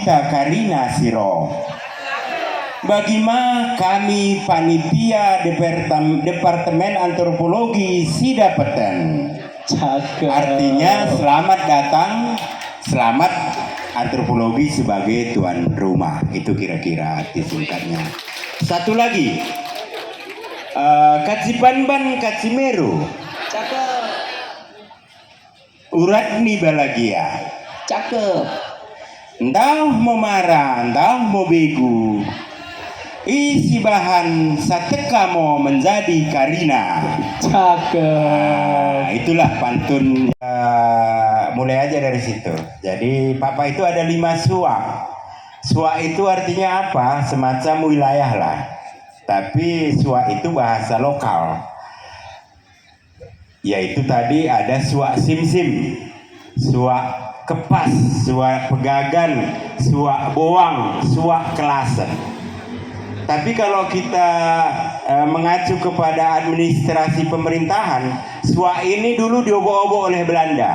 Kita Karina Siro. Bagaimana kami panitia Departemen Antropologi Sidapeten. Artinya selamat datang, selamat antropologi sebagai tuan rumah. Itu kira-kira arti singkatnya. Satu lagi, Kacibanban Kacimeru. Cakep. Urat ni balagia. Cakep. Entah mau marah, entah mau begu, isi bahan sateka mau menjadi Karina. Cakep. Itulah pantun. Mulai aja dari situ. Jadi papa itu ada 5 suak. Suak itu artinya apa? Semacam wilayah lah. Tapi suak itu bahasa lokal. Yaitu tadi ada suak simsim, suak kepas, suak pegagan, suak boang, suak kelasen. Tapi kalau kita mengacu kepada administrasi pemerintahan, suak ini dulu diobok-obok oleh Belanda.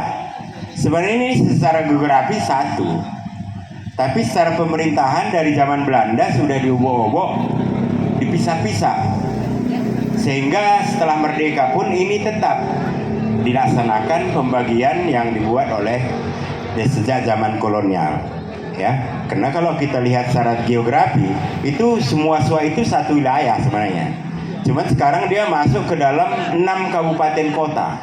Sebenarnya ini secara geografi satu, tapi secara pemerintahan dari zaman Belanda sudah diobok-obok, dipisah-pisah. Sehingga setelah merdeka pun ini tetap dilaksanakan pembagian yang dibuat oleh sejak zaman kolonial, ya. Karena kalau kita lihat secara geografi, itu semua suak itu satu wilayah sebenarnya. Cuman sekarang dia masuk ke dalam 6 kabupaten kota.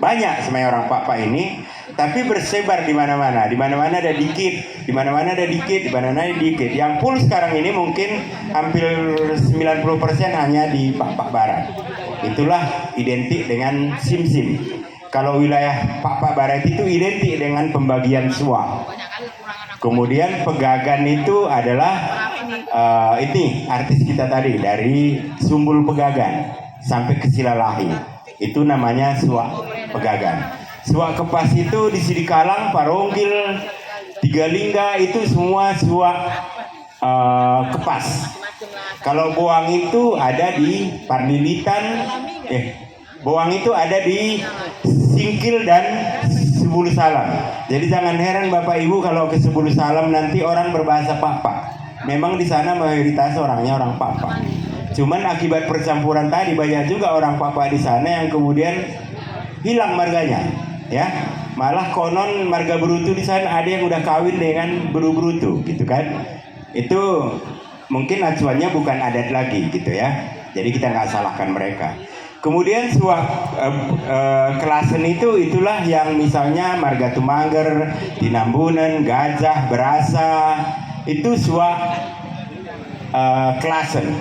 Banyak sebenarnya orang Papua ini, tapi bersebar di mana-mana. Di mana-mana ada dikit, di mana-mana ada dikit, di mana-mana ada dikit. Yang full sekarang ini mungkin hampir 90% hanya di Papua Barat. Itulah identik dengan simsim. Kalau wilayah Papua Barat itu identik dengan pembagian suak. Kemudian pegagan itu adalah ini artis kita tadi dari Sumbul Pegagan sampai ke Silalahi. Itu namanya suak pegagan. Suak kepas itu di Sidikalang, Paronggil, Tigalingga itu semua suak kepas. Kalau boang itu ada di Parlilitan, boang itu ada di Singkil dan Sebulu Salam. Jadi jangan heran Bapak Ibu kalau ke Sebulu Salam nanti orang berbahasa Papua. Memang di sana mayoritas orangnya orang Papua. Cuman akibat percampuran tadi banyak juga orang Papua di sana yang kemudian hilang marganya, ya. Malah konon marga Brutu di sana ada yang udah kawin dengan Brutu, gitu kan? Itu mungkin acuannya bukan adat lagi, gitu ya. Jadi kita nggak salahkan mereka. Kemudian suak kelasen itulah yang misalnya marga Tumangger, Tinambunan, Gajah, Berasa, itu suak kelasen.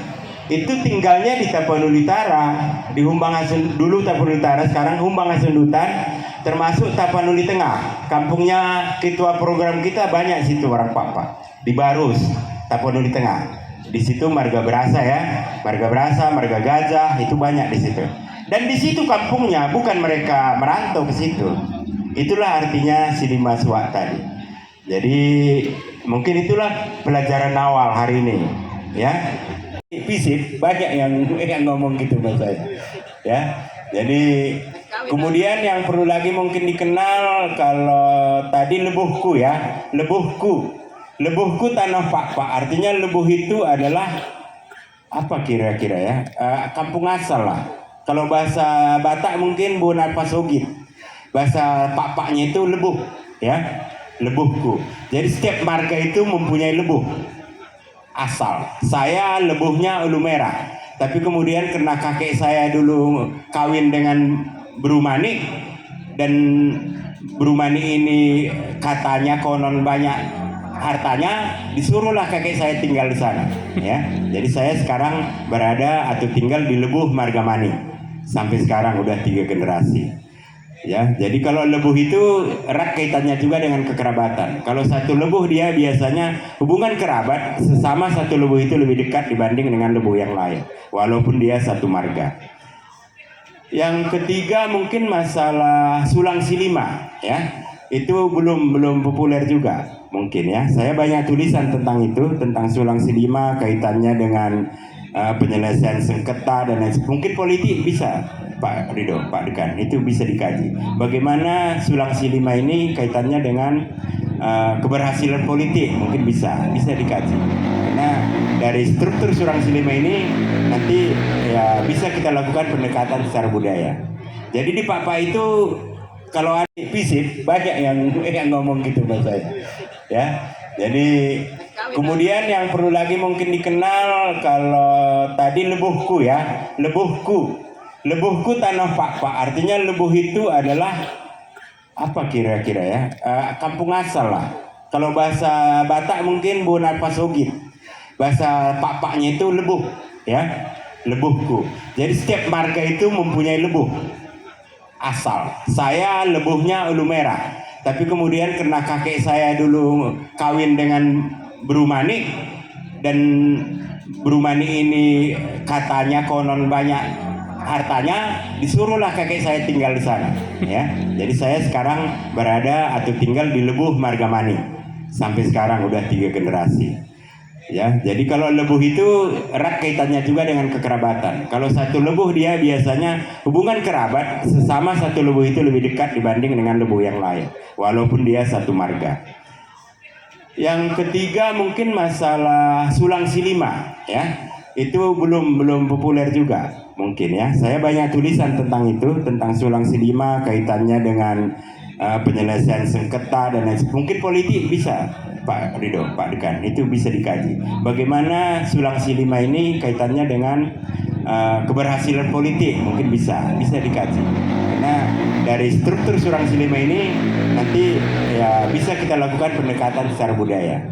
Itu tinggalnya di Tapanuli Utara, di Humbangasun dulu Tapanuli Utara, sekarang Humbangasun Dutan, termasuk Tapanuli Tengah. Kampungnya ketua program kita banyak situ orang Papua, di Barus, Tapanuli Tengah. Di situ marga Berasa ya, marga Berasa, marga Gajah itu banyak di situ. Dan di situ kampungnya, bukan mereka merantau ke situ. Itulah artinya si 5 suak tadi. Jadi mungkin itulah pelajaran awal hari ini, ya. Visit banyak yang ngomong gitu sama saya, ya. Jadi kemudian yang perlu lagi mungkin dikenal kalau tadi lebuhku ya, lebuhku tanah Papua. Artinya lebuh itu adalah apa kira-kira ya? Kampung asal lah. Kalau bahasa Batak mungkin Bona Pasogit. Bahasa Papuanya itu lebuh, ya. Lebuhku. Jadi setiap marga itu mempunyai lebuh asal. Saya lebuhnya Ulu Merah. Tapi kemudian karena kakek saya dulu kawin dengan Brumani dan Brumani ini katanya konon banyak hartanya, disuruhlah kakek saya tinggal di sana, ya. Jadi saya sekarang berada atau tinggal di Lebuh Margamani sampai sekarang udah 3 generasi. Ya, jadi kalau lebuh itu erat kaitannya juga dengan kekerabatan. Kalau satu lebuh dia biasanya hubungan kerabat sesama satu lebuh itu lebih dekat dibanding dengan lebuh yang lain, walaupun dia satu marga. Yang ketiga mungkin masalah sulang silima, ya. Itu belum populer juga mungkin ya. Saya banyak tulisan tentang itu, tentang sulang silima kaitannya dengan penyelesaian sengketa dan lain sebagainya. Mungkin politik bisa, Pak Ridho, Pak Dekan, itu bisa dikaji. Bagaimana sulang silima ini kaitannya dengan keberhasilan politik, mungkin bisa dikaji. Karena dari struktur sulang silima ini nanti ya bisa kita lakukan pendekatan secara budaya. Jadi di Papa itu kalau ada fisik banyak yang ngomong gitu Mas saya. Ya. Jadi kemudian yang perlu lagi mungkin dikenal kalau tadi lebuhku ya, lebuhku tanah Pak. Artinya lebuh itu adalah apa kira-kira ya? Kampung asal lah. Kalau bahasa Batak mungkin Bonar Pasogit. Bahasa Pak-Paknya itu lebuh, ya. Lebuhku. Jadi setiap marga itu mempunyai lebuh asal. Saya lebuhnya Ulu Merah. Tapi kemudian karena kakek saya dulu kawin dengan Brumani dan Brumani ini katanya konon banyak hartanya, disuruhlah kakek saya tinggal di sana, ya. Jadi saya sekarang berada atau tinggal di Lebuh Margamani sampai sekarang udah 3 generasi. Ya, jadi kalau lebuh itu erat kaitannya juga dengan kekerabatan. Kalau satu lebuh dia biasanya hubungan kerabat sesama satu lebuh itu lebih dekat dibanding dengan lebuh yang lain, walaupun dia satu marga. Yang ketiga mungkin masalah sulang silima, ya. Itu belum populer juga mungkin ya. Saya banyak tulisan tentang itu, tentang sulang silima kaitannya dengan penyelesaian sengketa dan lain sebagainya. Mungkin politik bisa, Pak Ridho, Pak Dekan, itu bisa dikaji. Bagaimana sulang silima ini kaitannya dengan keberhasilan politik, mungkin bisa dikaji. Karena dari struktur sulang silima ini nanti ya bisa kita lakukan pendekatan secara budaya.